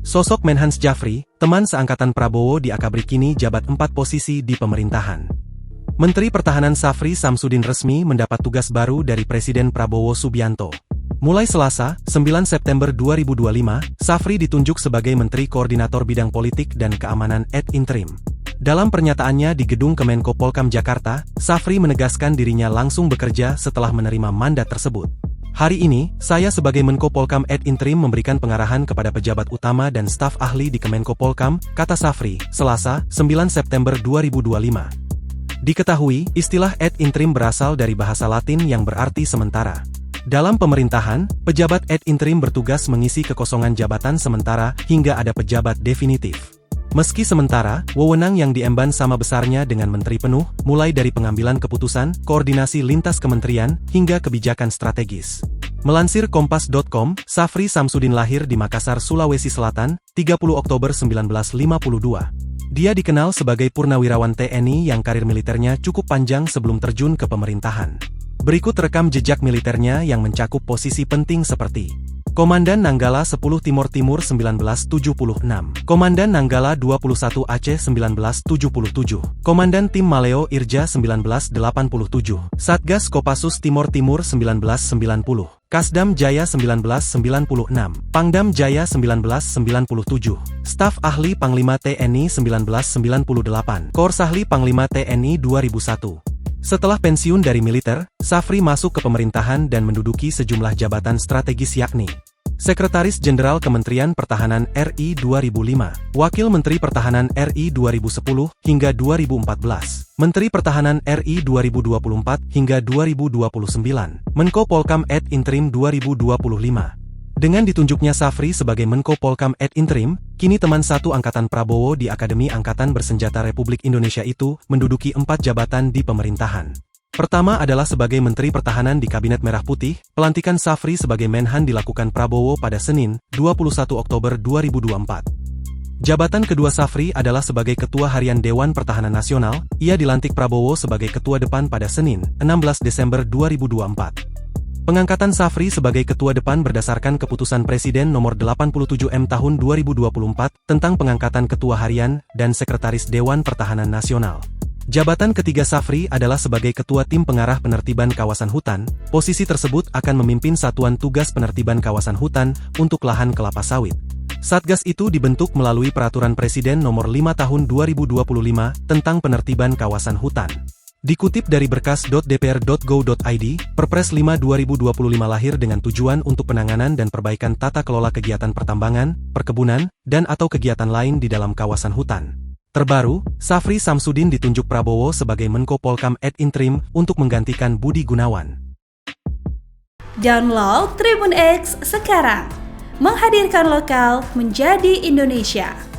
Sosok Menhans Djafri, teman seangkatan Prabowo di Akabri kini jabat 4 posisi di pemerintahan. Menteri Pertahanan Safri Samsudin resmi mendapat tugas baru dari Presiden Prabowo Subianto. Mulai Selasa, 9 September 2025, Safri ditunjuk sebagai Menteri Koordinator Bidang Politik dan Keamanan ad interim. Dalam pernyataannya di Gedung Kemenko Polkam Jakarta, Safri menegaskan dirinya langsung bekerja setelah menerima mandat tersebut. Hari ini, saya sebagai Menko Polkam ad interim memberikan pengarahan kepada pejabat utama dan staf ahli di Kemenko Polkam, kata Safri, Selasa, 9 September 2025. Diketahui, istilah ad interim berasal dari bahasa Latin yang berarti sementara. Dalam pemerintahan, pejabat ad interim bertugas mengisi kekosongan jabatan sementara hingga ada pejabat definitif. Meski sementara, wewenang yang diemban sama besarnya dengan menteri penuh, mulai dari pengambilan keputusan, koordinasi lintas kementerian, hingga kebijakan strategis. Melansir Kompas.com, Safri Samsudin lahir di Makassar, Sulawesi Selatan, 30 Oktober 1952. Dia dikenal sebagai purnawirawan TNI yang karir militernya cukup panjang sebelum terjun ke pemerintahan. Berikut rekam jejak militernya yang mencakup posisi penting seperti Komandan Nanggala 10 Timur 1976, Komandan Nanggala 21 Aceh 1977, Komandan Tim Maleo Irja 1987, Satgas Kopassus Timur 1990, Kasdam Jaya 1996, Pangdam Jaya 1997, Staf Ahli Panglima TNI 1998, Korps Ahli Panglima TNI 2001. Setelah pensiun dari militer, Safri masuk ke pemerintahan dan menduduki sejumlah jabatan strategis yakni Sekretaris Jenderal Kementerian Pertahanan RI 2005, Wakil Menteri Pertahanan RI 2010 hingga 2014, Menteri Pertahanan RI 2024 hingga 2029, Menko Polkam ad interim 2025. Dengan ditunjuknya Safri sebagai Menko Polkam ad interim, kini teman satu angkatan Prabowo di Akademi Angkatan Bersenjata Republik Indonesia itu menduduki 4 jabatan di pemerintahan. Pertama adalah sebagai Menteri Pertahanan di Kabinet Merah Putih. Pelantikan Safri sebagai Menhan dilakukan Prabowo pada Senin, 21 Oktober 2024. Jabatan kedua Safri adalah sebagai Ketua Harian Dewan Pertahanan Nasional. Ia dilantik Prabowo sebagai Ketua Depan pada Senin, 16 Desember 2024. Pengangkatan Safri sebagai Ketua Depan berdasarkan Keputusan Presiden Nomor 87M Tahun 2024 tentang pengangkatan Ketua Harian dan Sekretaris Dewan Pertahanan Nasional. Jabatan ketiga Safri adalah sebagai Ketua Tim Pengarah Penertiban Kawasan Hutan. Posisi tersebut akan memimpin Satuan Tugas Penertiban Kawasan Hutan untuk lahan kelapa sawit. Satgas itu dibentuk melalui Peraturan Presiden Nomor 5 Tahun 2025 tentang penertiban kawasan hutan. Dikutip dari berkas.dpr.go.id, Perpres 5 2025 lahir dengan tujuan untuk penanganan dan perbaikan tata kelola kegiatan pertambangan, perkebunan, dan atau kegiatan lain di dalam kawasan hutan. Terbaru, Safri Samsudin ditunjuk Prabowo sebagai Menko Polkam ad interim untuk menggantikan Budi Gunawan. Download Tribun X sekarang, menghadirkan lokal menjadi Indonesia.